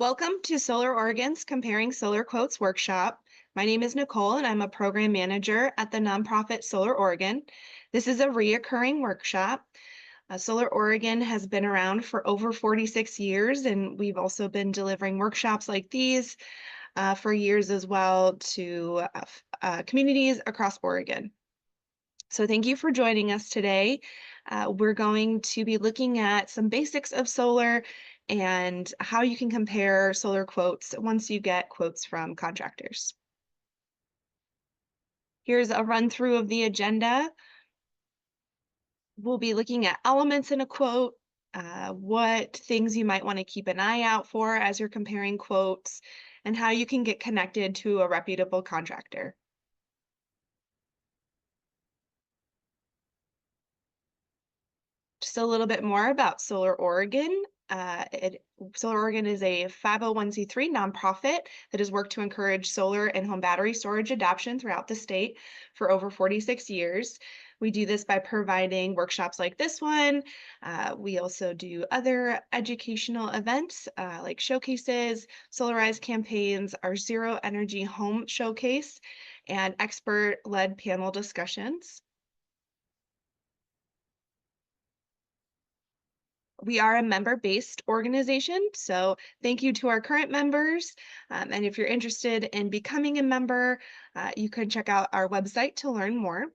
Welcome to Solar Oregon's Comparing Solar Quotes workshop. My name is Nicole, and I'm a program manager at the nonprofit Solar Oregon. This is a reoccurring workshop. Solar Oregon has been around for over 46 years, and we've also been delivering workshops like these for years as well to communities across Oregon. So thank you for joining us today. We're going to be looking at some basics of solar and how you can compare solar quotes once you get quotes from contractors. Here's a run through of the agenda. We'll be looking at elements in a quote, what things you might want to keep an eye out for as you're comparing quotes, and how you can get connected to a reputable contractor. Just a little bit more about Solar Oregon. Solar Oregon is a 501c3 nonprofit that has worked to encourage solar and home battery storage adoption throughout the state for over 46 years. We do this by providing workshops like this one. We also do other educational events like showcases, solarized campaigns, our Zero Energy Home Showcase, and expert-led panel discussions. We are a member-based organization, so thank you to our current members. And if you're interested in becoming a member, you can check out our website to learn more.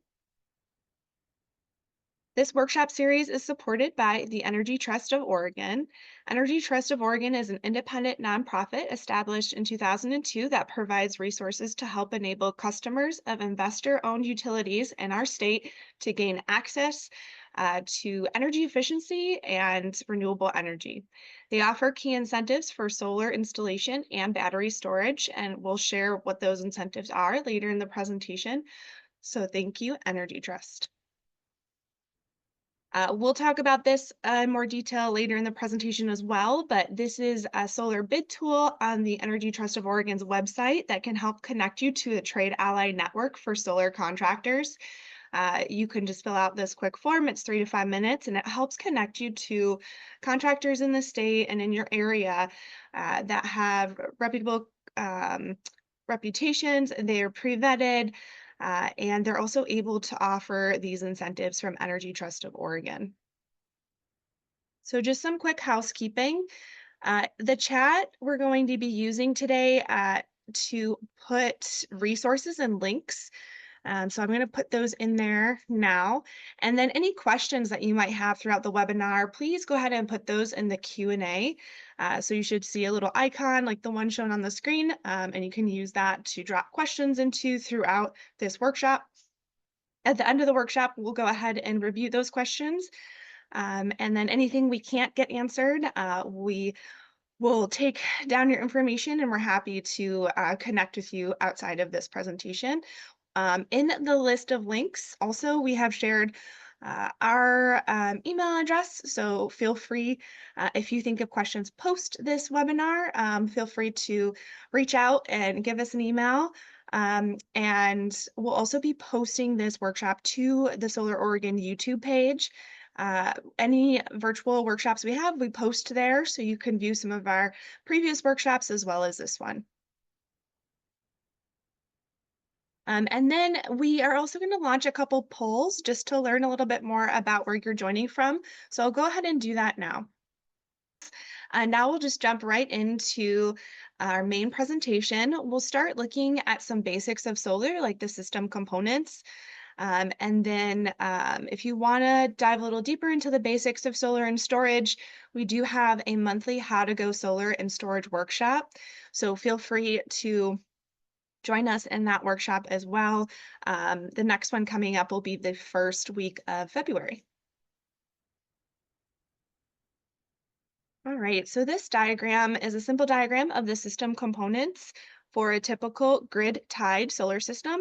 This workshop series is supported by the Energy Trust of Oregon. Energy Trust of Oregon is an independent nonprofit established in 2002 that provides resources to help enable customers of investor-owned utilities in our state to gain access to energy efficiency and renewable energy. They offer key incentives for solar installation and battery storage, and we'll share what those incentives are later in the presentation. So thank you, Energy Trust. We'll talk about this in more detail later in the presentation as well, but this is a solar bid tool on the Energy Trust of Oregon's website that can help connect you to the Trade Ally Network for solar contractors. You can just fill out this quick form. It's 3 to 5 minutes, and it helps connect you to contractors in the state and in your area that have reputable reputations. They are pre-vetted, and they're also able to offer these incentives from Energy Trust of Oregon. So just some quick housekeeping. The chat we're going to be using today to put resources and links. So I'm going to put those in there now. And then any questions that you might have throughout the webinar, please go ahead and put those in the Q&A. So you should see a little icon like the one shown on the screen, and you can use that to drop questions into throughout this workshop. At the end of the workshop, we'll go ahead and review those questions. And then anything we can't get answered, we will take down your information, and we're happy to connect with you outside of this presentation. In the list of links, also, we have shared our email address, so feel free, if you think of questions post this webinar, feel free to reach out and give us an email. And we'll also be posting this workshop to the Solar Oregon YouTube page. Any virtual workshops we have, we post there, so you can view some of our previous workshops as well as this one. And then we are also going to launch a couple polls just to learn a little bit more about where you're joining from. So I'll go ahead and do that now. And now we'll just jump right into our main presentation. We'll start looking at some basics of solar, like the system components. And then if you want to dive a little deeper into the basics of solar and storage, we do have a monthly How to Go Solar and Storage workshop. So feel free to join us in that workshop as well. The next one coming up will be the first week of February. All right, so this diagram is a simple diagram of the system components for a typical grid-tied solar system.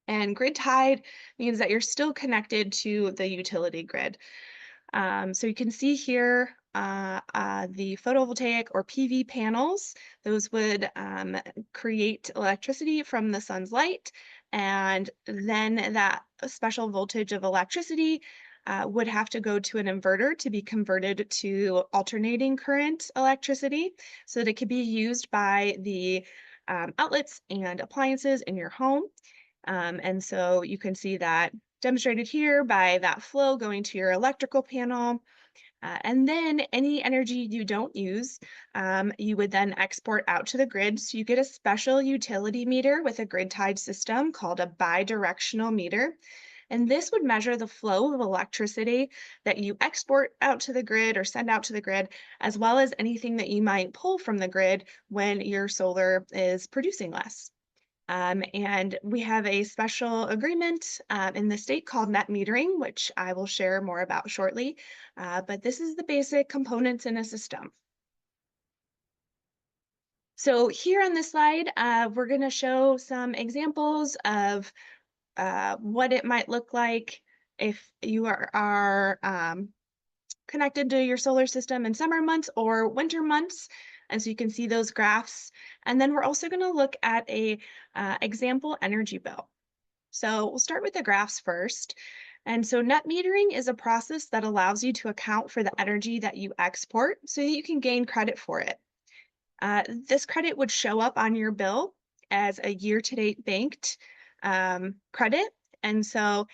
And grid-tied means that you're still connected to the utility grid. So you can see here the photovoltaic or PV panels. Those would create electricity from the sun's light, and then that special voltage of electricity would have to go to an inverter to be converted to alternating current electricity so that it could be used by the outlets and appliances in your home. And so you can see that demonstrated here by that flow going to your electrical panel. And then any energy you don't use, you would then export out to the grid. So you get a special utility meter with a grid tied system called a bidirectional meter. And this would measure the flow of electricity that you export out to the grid or send out to the grid, as well as anything that you might pull from the grid when your solar is producing less. And we have a special agreement in the state called net metering, which I will share more about shortly. But this is the basic components in a system. So here on this slide, we're going to show some examples of what it might look like if you are connected to your solar system in summer months or winter months. And so you can see those graphs. And then we're also going to look at a example energy bill. So we'll start with the graphs first. And so net metering is a process that allows you to account for the energy that you export so that you can gain credit for it. This credit would show up on your bill as a year-to-date banked credit. And so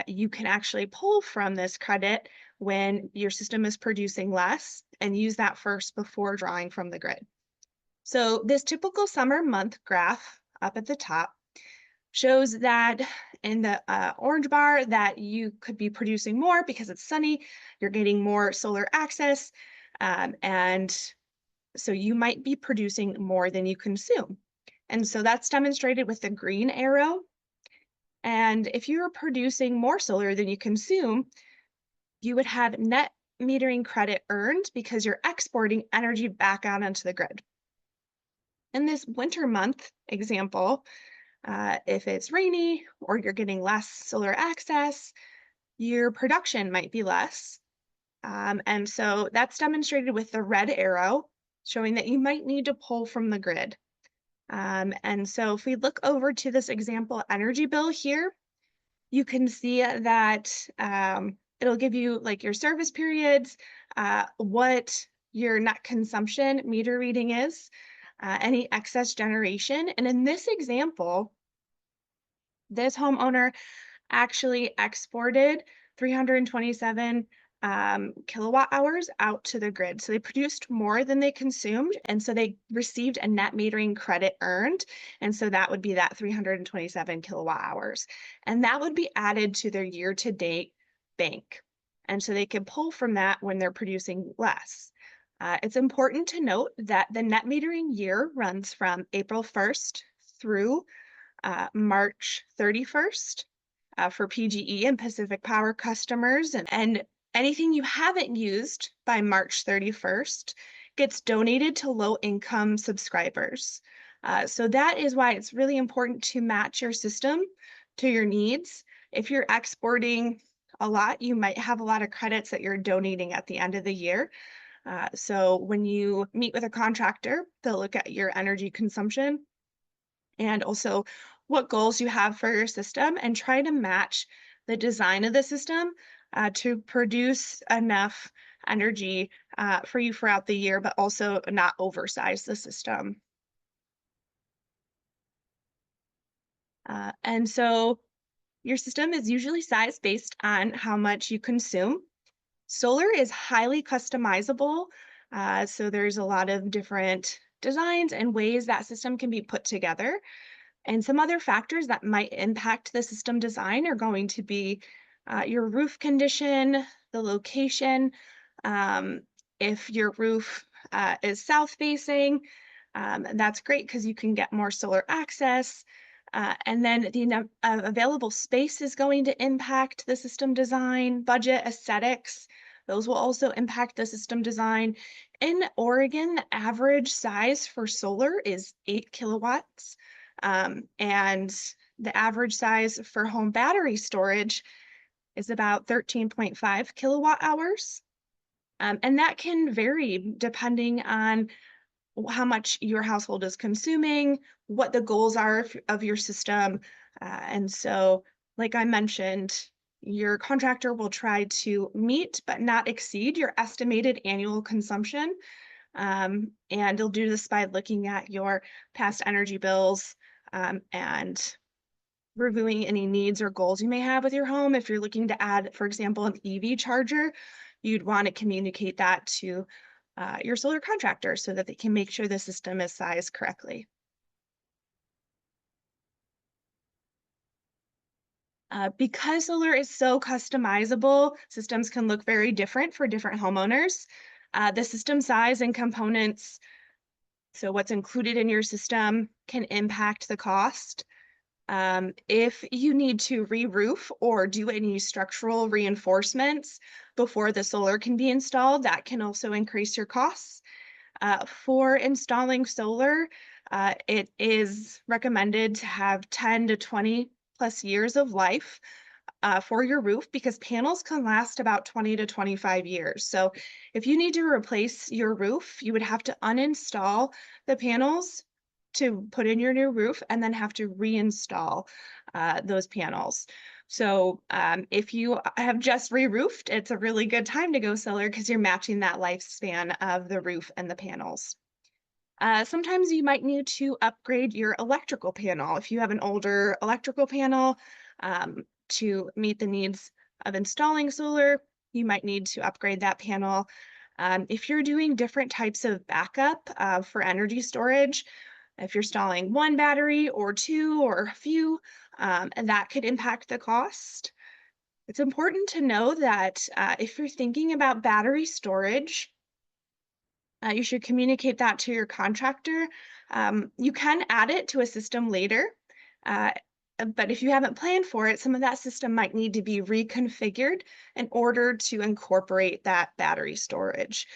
you can actually pull from this credit when your system is producing less and use that first before drawing from the grid. So this typical summer month graph up at the top shows that in the orange bar that you could be producing more because it's sunny, you're getting more solar access, and so you might be producing more than you consume. And so that's demonstrated with the green arrow. And if you are producing more solar than you consume, you would have net metering credit earned because you're exporting energy back out onto the grid. In this winter month example, if it's rainy or you're getting less solar access, your production might be less. And so that's demonstrated with the red arrow, showing that you might need to pull from the grid. And so if we look over to this example energy bill here, you can see that it'll give you like your service periods, what your net consumption meter reading is, any excess generation. And in this example, this homeowner actually exported 327 kilowatt hours out to the grid. So they produced more than they consumed. And so they received a net metering credit earned. And so that would be that 327 kilowatt hours. And that would be added to their year to date bank. And so they can pull from that when they're producing less. It's important to note that the net metering year runs from April 1st through March 31st for PGE and Pacific Power customers. And anything you haven't used by March 31st gets donated to low-income subscribers. So that is why it's really important to match your system to your needs. If you're exporting a lot, you might have a lot of credits that you're donating at the end of the year. So when you meet with a contractor, they'll look at your energy consumption and also what goals you have for your system and try to match the design of the system to produce enough energy for you throughout the year, but also not oversize the system. And so your system is usually sized based on how much you consume. Solar is highly customizable. So there's a lot of different designs and ways that system can be put together. And some other factors that might impact the system design are going to be your roof condition, the location. If your roof is south facing, that's great because you can get more solar access. And then the available space is going to impact the system design, budget, aesthetics. Those will also impact the system design. In Oregon, the average size for solar is 8 kilowatts. And the average size for home battery storage is about 13.5 kilowatt hours. And that can vary depending on how much your household is consuming, what the goals are of your system. And so, like I mentioned, Your contractor will try to meet but not exceed your estimated annual consumption. And they'll do this by looking at your past energy bills and reviewing any needs or goals you may have with your home. If you're looking to add, for example, an EV charger, you'd want to communicate that to your solar contractor so that they can make sure the system is sized correctly. Because solar is so customizable, systems can look very different for different homeowners. The system size and components, so what's included in your system, can impact the cost. If you need to re-roof or do any structural reinforcements before the solar can be installed, that can also increase your costs. For installing solar, it is recommended to have 10 to 20 plus years of life for your roof because panels can last about 20 to 25 years. So if you need to replace your roof, you would have to uninstall the panels to put in your new roof and then have to reinstall those panels. So if you have just re-roofed, it's a really good time to go solar because you're matching that lifespan of the roof and the panels. Sometimes you might need to upgrade your electrical panel. If you have an older electrical panel to meet the needs of installing solar, you might need to upgrade that panel. If you're doing different types of backup for energy storage, if you're installing one battery or two or a few, and that could impact the cost. It's important to know that if you're thinking about battery storage, you should communicate that to your contractor. You can add it to a system later, uh, but if you haven't planned for it, some of that system might need to be reconfigured in order to incorporate that battery storage.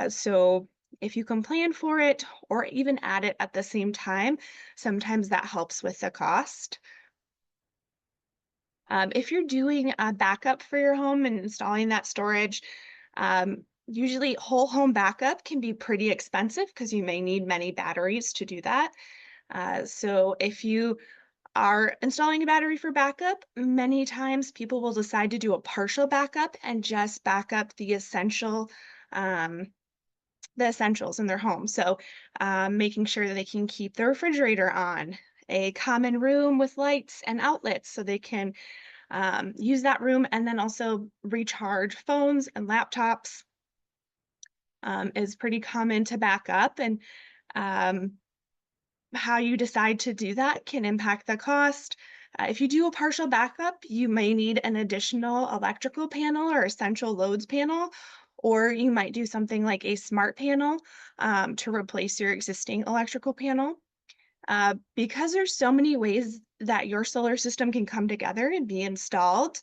So if you can plan for it or even add it at the same time, sometimes that helps with the cost. If you're doing a backup for your home and installing that storage, usually whole home backup can be pretty expensive because you may need many batteries to do that. So if you are installing a battery for backup, many times people will decide to do a partial backup and just back up um, the essentials in their home. So making sure that they can keep the refrigerator on, a common room with lights and outlets so they can use that room and then also recharge phones and laptops is pretty common to back up. And um, how you decide to do that can impact the cost. If you do a partial backup, you may need an additional electrical panel or essential loads panel, or you might do something like a smart panel to replace your existing electrical panel. Because there's so many ways that your solar system can come together and be installed,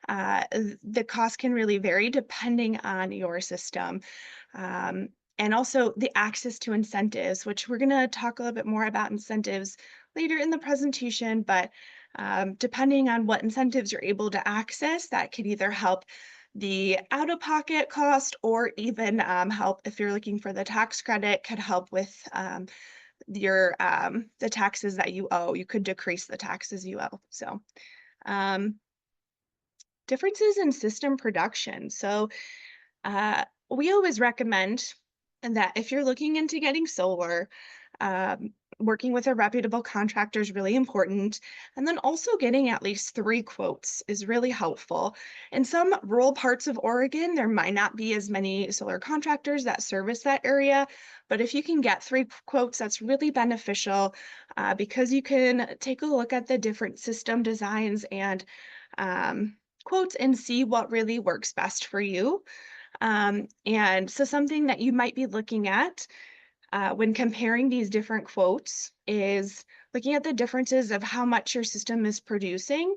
the cost can really vary depending on your system. Um, and also the access to incentives, which we're going to talk a little bit more about incentives later in the presentation, but depending on what incentives you're able to access, that could either help the out-of-pocket cost or even help if you're looking for the tax credit, could help with the taxes that you owe. You could decrease the taxes you owe. So um, differences in system production. So we always recommend that if you're looking into getting solar, working with a reputable contractor is really important. And then also getting at least 3 quotes is really helpful. In some rural parts of Oregon, there might not be as many solar contractors that service that area. But if you can get 3 quotes, that's really beneficial because you can take a look at the different system designs and quotes and see what really works best for you. And so something that you might be looking at when comparing these different quotes is looking at the differences of how much your system is producing.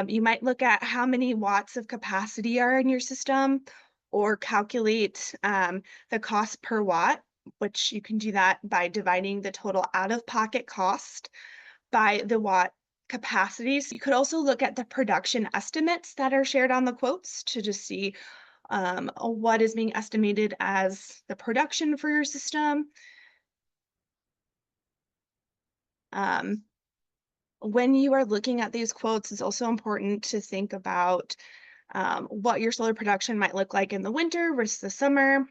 You might look at how many watts of capacity are in your system or calculate the cost per watt, which you can do that by dividing the total out-of-pocket cost by the watt capacity. So you could also look at the production estimates that are shared on the quotes to just see what is being estimated as the production for your system. Um, When you are looking at these quotes, it's also important to think about what your solar production might look like in the winter versus the summer,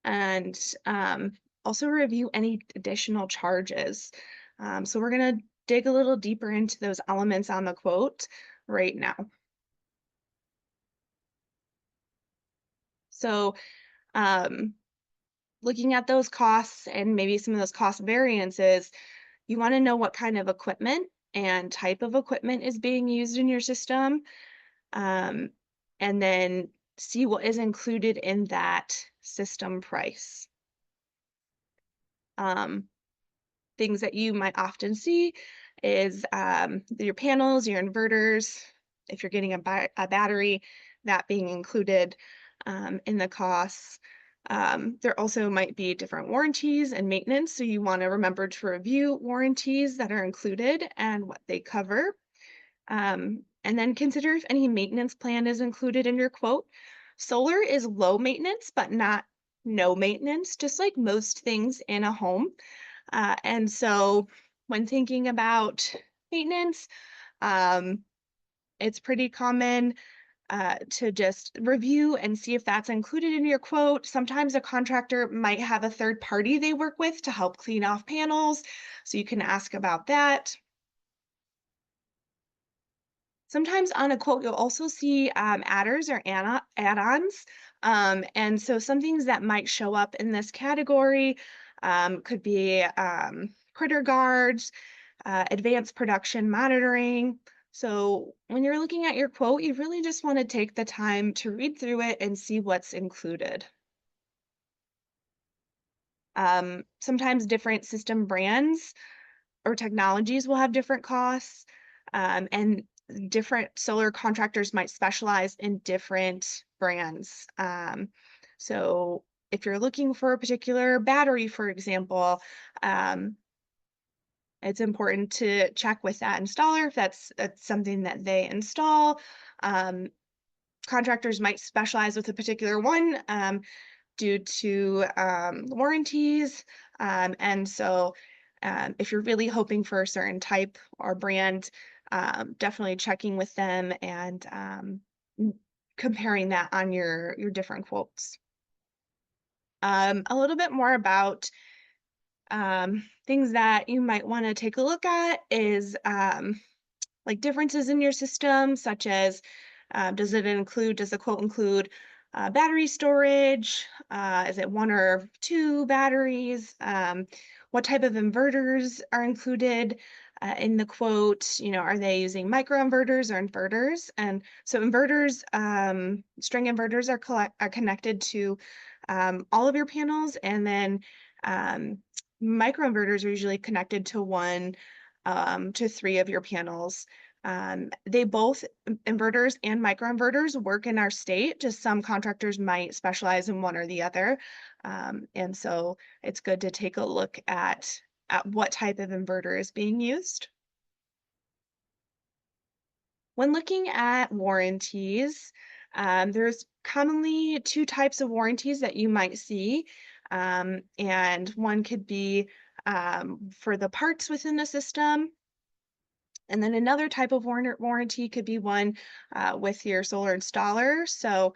and also review any additional charges. So we're going to dig a little deeper into those elements on the quote right now. So, um, looking at those costs and maybe some of those cost variances, you want to know what kind of equipment and type of equipment is being used in your system, um, and then see what is included in that system price. Um, Things that you might often see is your panels, your inverters, if you're getting a battery, that being included in the costs. There also might be different warranties and maintenance, so you want to remember to review warranties that are included and what they cover. And then consider if any maintenance plan is included in your quote. Solar is low maintenance, but not no maintenance, just like most things in a home. And so when thinking about maintenance, um, it's pretty common to just review and see if that's included in your quote. Sometimes a contractor might have a third party they work with to help clean off panels, so you can ask about that. Sometimes on a quote, you'll also see adders or add-ons. And so some things that might show up in this category could be critter guards, advanced production monitoring. So when you're looking at your quote, you really just want to take the time to read through it and see what's included. Sometimes different system brands or technologies will have different costs, and different solar contractors might specialize in different brands. So if you're looking for a particular battery, for example, um, it's important to check with that installer if that's something that they install. Um, Contractors might specialize with a particular one due to warranties. And so, if you're really hoping for a certain type or brand, definitely checking with them and n- comparing that on your different quotes. A little bit more about things that you might want to take a look at is like differences in your system, such as does the quote include battery storage? Is it one or two batteries? What type of inverters are included in the quote? Are they using microinverters or inverters? And so inverters, string inverters are connected to all of your panels, and then um, microinverters are usually connected to one to three of your panels. They both, inverters and microinverters, work in our state. Just some contractors might specialize in one or the other. And so it's good to take a look at what type of inverter is being used. When looking at warranties, there's commonly two types of warranties that you might see. And one could be for the parts within the system, and then another type of warranty could be one with your solar installer. So,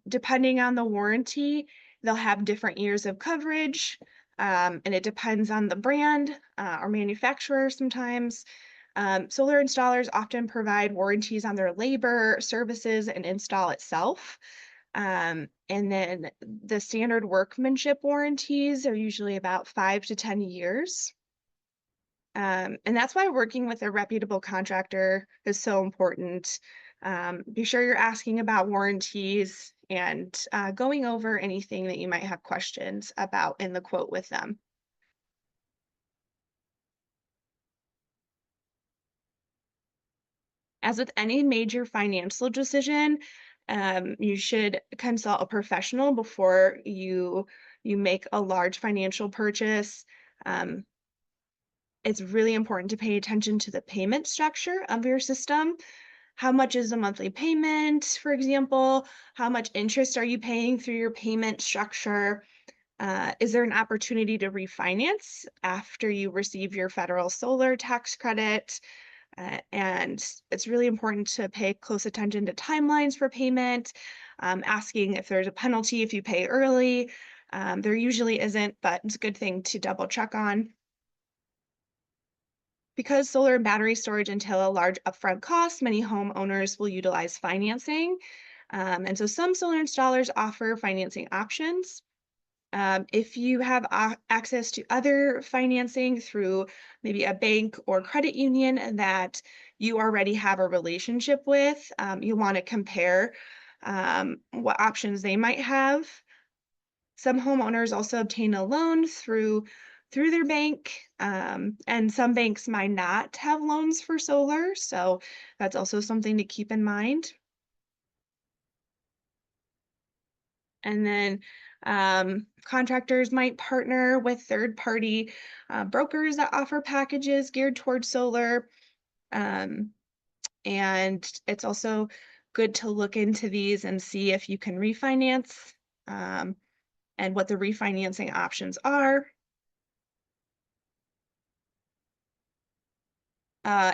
depending on the warranty, they'll have different years of coverage, and it depends on the brand or manufacturer sometimes. Solar installers often provide warranties on their labor, services, and install itself. And then the standard workmanship warranties are usually about 5 to 10 years. And that's why working with a reputable contractor is so important. Be sure you're asking about warranties and going over anything that you might have questions about in the quote with them. As with any major financial decision, you should consult a professional before you make a large financial purchase. Um, it's really important to pay attention to the payment structure of your system. How much is the monthly payment, for example? How much interest are you paying through your payment structure? Is there an opportunity to refinance after you receive your federal solar tax credit? And it's really important to pay close attention to timelines for payment, asking if there's a penalty if you pay early. There usually isn't, but it's a good thing to double check on. Because solar and battery storage entail a large upfront cost, many homeowners will utilize financing. And so some solar installers offer financing options. If you have access to other financing through maybe a bank or credit union that you already have a relationship with, you want to compare what options they might have. Some homeowners also obtain a loan through their bank, and some banks might not have loans for solar, so that's also something to keep in mind. And then contractors might partner with third-party brokers that offer packages geared towards solar. Um, and it's also good to look into these and see if you can refinance, um, and what the refinancing options are.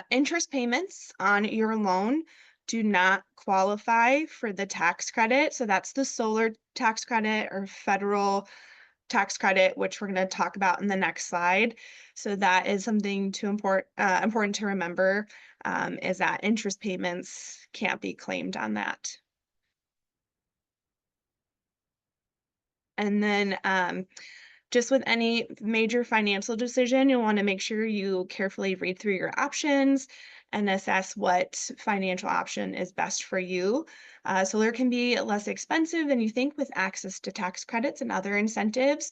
Interest payments on your loan do not qualify for the tax credit. So that's the solar tax credit or federal tax credit, which we're going to talk about in the next slide. So that is something important to remember, is that interest payments can't be claimed on that. And then just with any major financial decision, you'll want to make sure you carefully read through your options and assess what financial option is best for you. Solar can be less expensive than you think with access to tax credits and other incentives.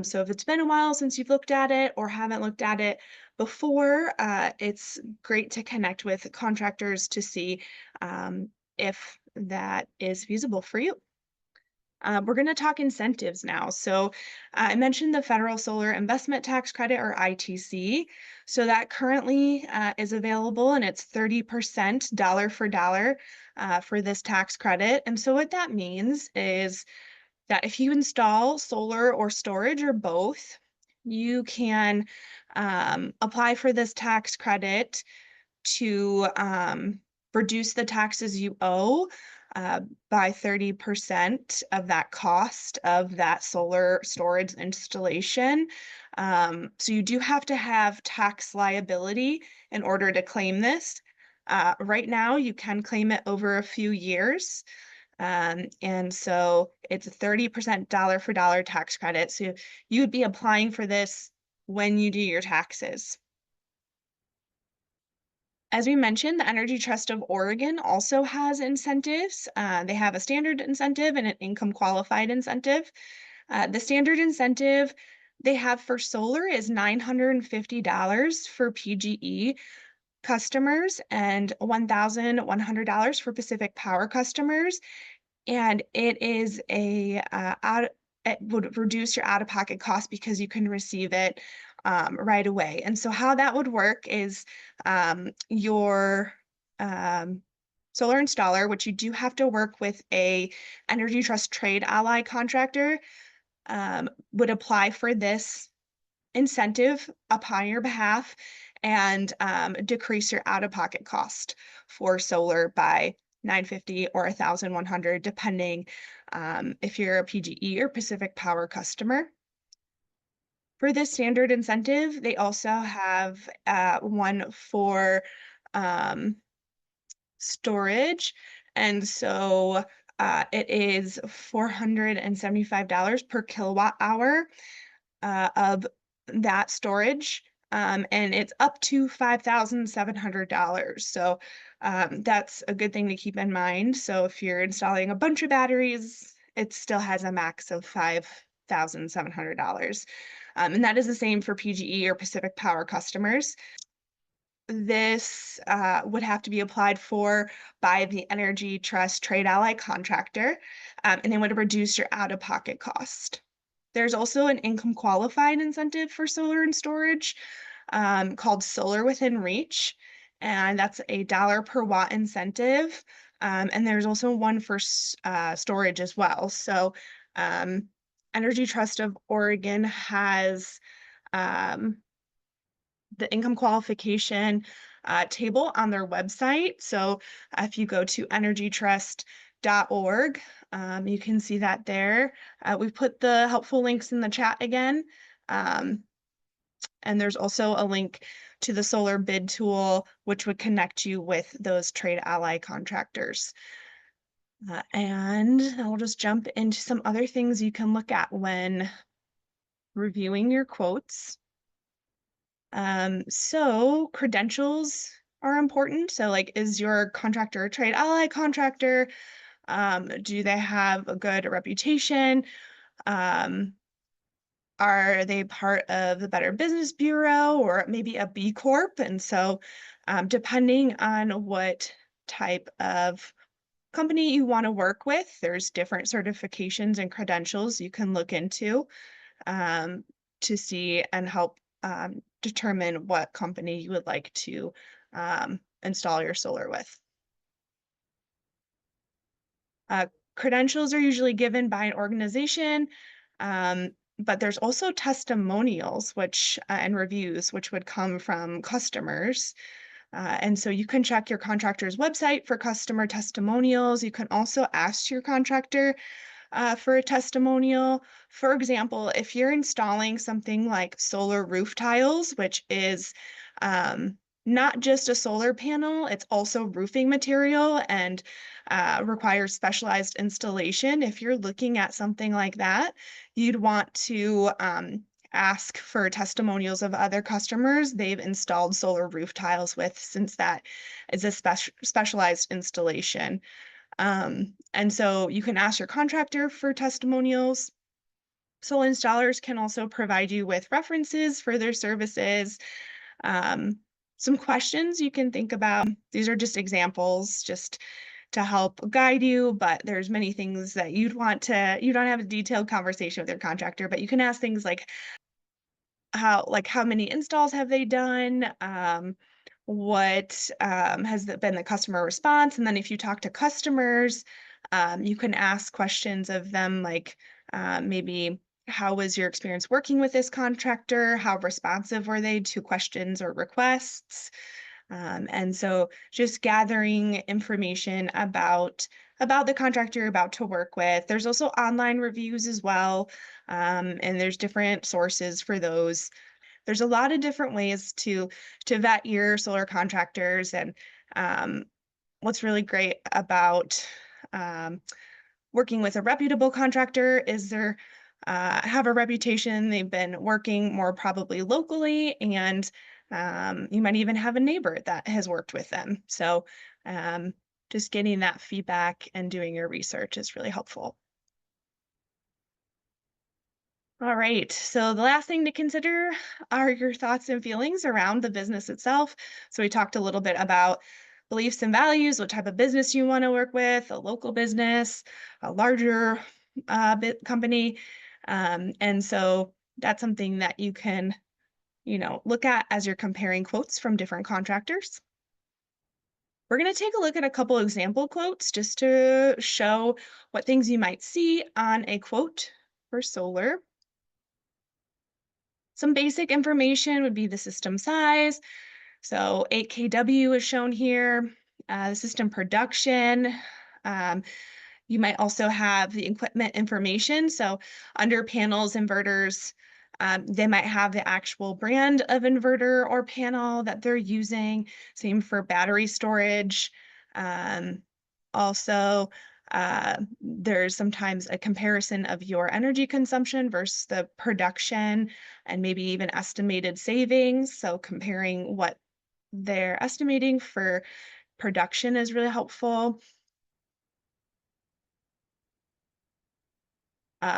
So if it's been a while since you've looked at it or haven't looked at it before, it's great to connect with contractors to see if that is feasible for you. We're going to talk incentives now. So, I mentioned the federal solar investment tax credit or ITC. So, that currently is available and it's 30% dollar for dollar for this tax credit. And so, what that means is that if you install solar or storage or both, you can apply for this tax credit to reduce the taxes you owe uh, by 30% of that cost of that solar storage installation. So you do have to have tax liability in order to claim this. Right now, you can claim it over a few years. And so it's a 30% dollar for dollar tax credit. So you would be applying for this when you do your taxes. As we mentioned, the Energy Trust of Oregon also has incentives. They have a standard incentive and an income qualified incentive. The standard incentive they have for solar is $950 for PGE customers and $1,100 for Pacific Power customers. And it is it would reduce your out-of-pocket cost because you can receive it right away. And so how that would work is your solar installer, which you do have to work with a Energy Trust Trade Ally contractor, would apply for this incentive upon your behalf and decrease your out-of-pocket cost for solar by 950 or 1,100, depending if you're a PGE or Pacific Power customer. For this standard incentive, they also have one for um, storage, and so it is $475 per kilowatt hour of that storage, and it's up to $5,700. So that's a good thing to keep in mind. So if you're installing a bunch of batteries, it still has a max of $5,700. And that is the same for PGE or Pacific Power customers. This would have to be applied for by the Energy Trust Trade Ally contractor, and they would reduce your out-of-pocket cost. There's also an income qualified incentive for solar and storage called Solar Within Reach, and that's a dollar per watt incentive. And there's also one for storage as well. So Energy Trust of Oregon has um, the income qualification table on their website. So if you go to energytrust.org, you can see that there. We've put the helpful links in the chat again. Um, and there's also a link to the solar bid tool, which would connect you with those trade ally contractors. And I'll just jump into some other things you can look at when reviewing your quotes. So credentials are important. So like, is your contractor a trade ally contractor? Do they have a good reputation? Um, are they part of the Better Business Bureau or maybe a B Corp? And so, depending on what type of company you want to work with, there's different certifications and credentials you can look into um, to see and help determine what company you would like to install your solar with. Uh, Credentials are usually given by an organization, but there's also testimonials, which and reviews, which would come from customers. And so you can check your contractor's website for customer testimonials. You can also ask your contractor for a testimonial. For example, if you're installing something like solar roof tiles, which is not just a solar panel, it's also roofing material and requires specialized installation. If you're looking at something like that, you'd want to ask for testimonials of other customers they've installed solar roof tiles with, since that is a specialized installation. And so you can ask your contractor for testimonials. Solar installers can also provide you with references for their services. Um, some questions you can think about. These are just examples, just to help guide you, but there's many things that you don't have a detailed conversation with your contractor, but you can ask things like how many installs have they done? What has been the customer response? And then if you talk to customers, you can ask questions of them like maybe how was your experience working with this contractor? How responsive were they to questions or requests? And so just gathering information about the contractor you're about to work with. There's also online reviews as well, and there's different sources for those. There's a lot of different ways to vet your solar contractors, and um, what's really great about um, working with a reputable contractor is they're have a reputation. They've been working more probably locally, and you might even have a neighbor that has worked with them. So um, just getting that feedback and doing your research is really helpful. All right. So the last thing to consider are your thoughts and feelings around the business itself. So we talked a little bit about beliefs and values, what type of business you want to work with, a local business, a larger company. And so that's something that you can, look at as you're comparing quotes from different contractors. We're going to take a look at a couple example quotes just to show what things you might see on a quote for solar. Some basic information would be the system size. So 8 kW is shown here, the system production. Um, you might also have the equipment information. So under panels, inverters, they might have the actual brand of inverter or panel that they're using. Same for battery storage. Um, Also, there's sometimes a comparison of your energy consumption versus the production and maybe even estimated savings. So comparing what they're estimating for production is really helpful.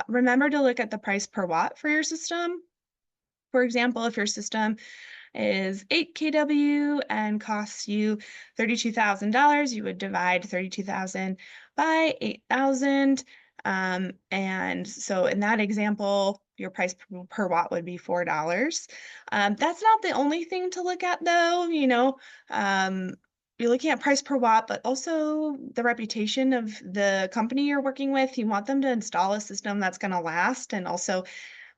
Remember to look at the price per watt for your system. For example, if your system is 8 kW and costs you $32,000, you would divide 32,000 by 8,000. And so in that example, your price per watt would be $4. That's not the only thing to look at though, um, you're looking at price per watt, but also the reputation of the company you're working with. You want them to install a system that's going to last, and also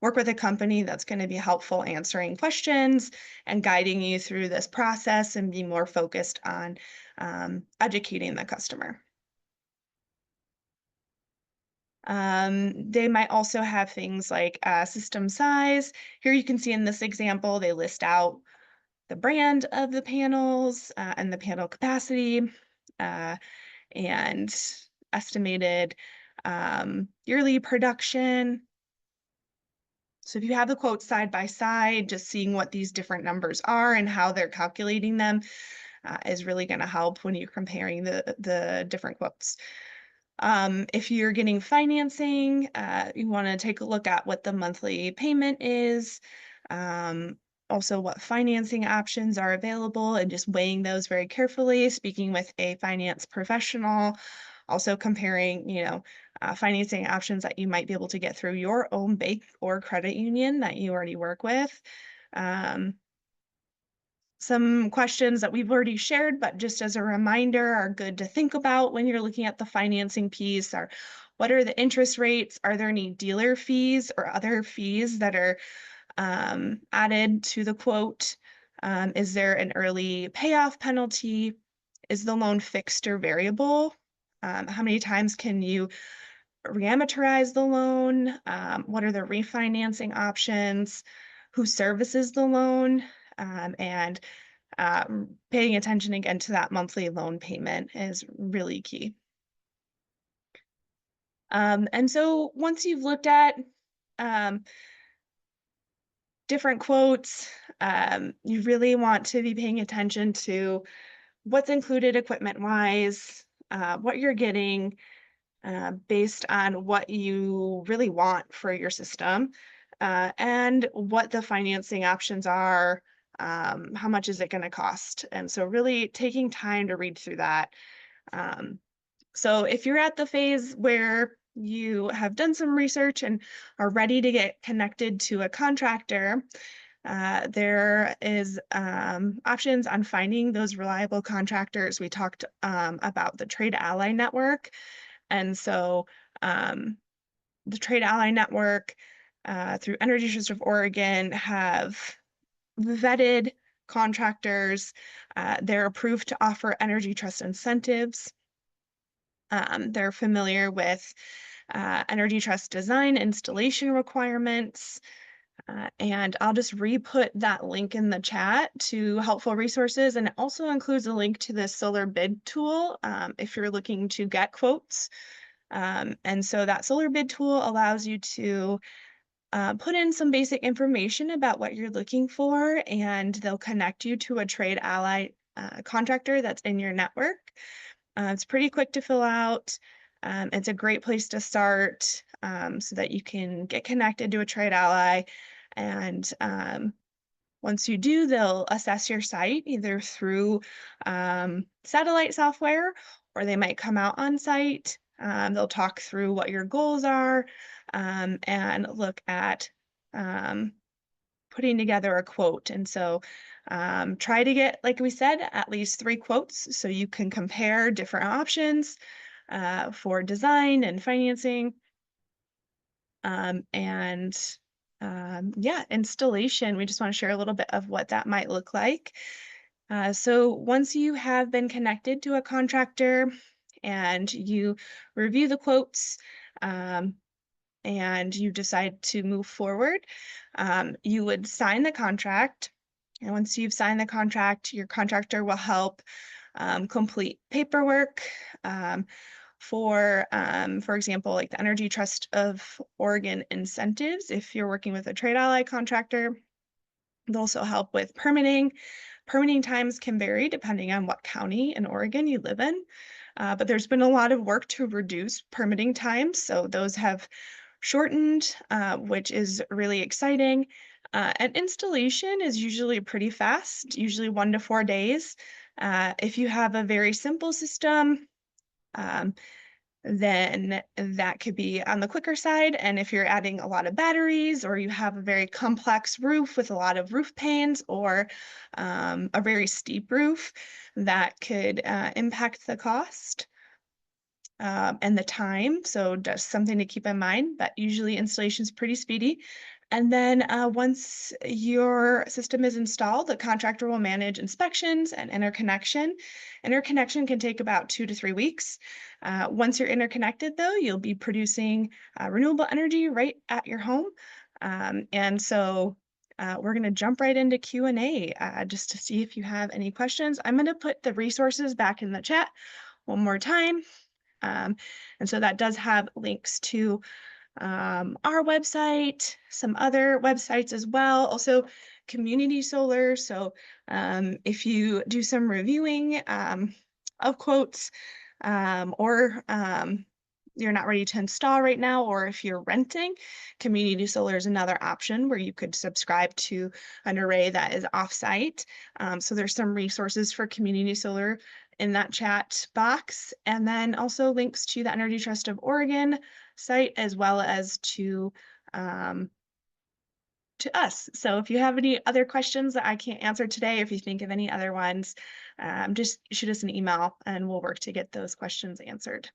work with a company that's going to be helpful answering questions and guiding you through this process and be more focused on educating the customer. They might also have things like system size. Here you can see in this example, they list out the brand of the panels and the panel capacity uh, and estimated yearly production. So if you have the quotes side by side, just seeing what these different numbers are and how they're calculating them is really going to help when you're comparing the different quotes. If you're getting financing, you want to take a look at what the monthly payment is, also what financing options are available, and just weighing those very carefully, speaking with a finance professional, also comparing, financing options that you might be able to get through your own bank or credit union that you already work with. Um, some questions that we've already shared, but just as a reminder, are good to think about when you're looking at the financing piece are what are the interest rates? Are there any dealer fees or other fees that are added to the quote? Is there an early payoff penalty? Is the loan fixed or variable? How many times can you reamortize the loan? What are the refinancing options? Who services the loan? And paying attention again to that monthly loan payment is really key. And so once you've looked at um, different quotes, you really want to be paying attention to what's included equipment-wise, what you're getting, based on what you really want for your system, and what the financing options are, how much is it gonna cost? And so really taking time to read through that. Um, so if you're at the phase where you have done some research and are ready to get connected to a contractor, there is options on finding those reliable contractors. We talked about the Trade Ally Network. And so the Trade Ally Network through Energy Trust of Oregon have vetted contractors. They're approved to offer Energy Trust incentives. They're familiar with Energy Trust design installation requirements. And I'll just re-put that link in the chat to helpful resources. And it also includes a link to the solar bid tool if you're looking to get quotes. And so that solar bid tool allows you to put in some basic information about what you're looking for, and they'll connect you to a Trade Ally contractor that's in your network. It's pretty quick to fill out. It's a great place to start so that you can get connected to a Trade Ally. And once you do, they'll assess your site either through satellite software, or they might come out on site. They'll talk through what your goals are and look at putting together a quote. And so try to get, like we said, at least 3 quotes so you can compare different options for design and financing. Yeah, installation, we just want to share a little bit of what that might look like. So once you have been connected to a contractor and you review the quotes, and you decide to move forward, you would sign the contract. And once you've signed the contract, your contractor will help complete paperwork for example, like the Energy Trust of Oregon incentives. If you're working with a Trade Ally contractor, they'll also help with permitting. Permitting times can vary depending on what county in Oregon you live in, but there's been a lot of work to reduce permitting times, so those have shortened, which is really exciting. And installation is usually pretty fast, usually 1 to 4 days. If you have a very simple system, um, then that could be on the quicker side. And if you're adding a lot of batteries or you have a very complex roof with a lot of roof panes or a very steep roof, that could impact the cost and the time. So just something to keep in mind that usually installation is pretty speedy. And then once your system is installed, the contractor will manage inspections and interconnection. Interconnection can take about 2 to 3 weeks. Once you're interconnected, though, you'll be producing renewable energy right at your home. And so we're going to jump right into Q&A just to see if you have any questions. I'm going to put the resources back in the chat one more time. And so that does have links to our website, some other websites as well, also community solar. So if you do some reviewing of quotes or you're not ready to install right now, or if you're renting, community solar is another option where you could subscribe to an array that is offsite. So there's some resources for community solar in that chat box, and then also links to the Energy Trust of Oregon site as well as to us. So if you have any other questions that I can't answer today, if you think of any other ones, just shoot us an email and we'll work to get those questions answered.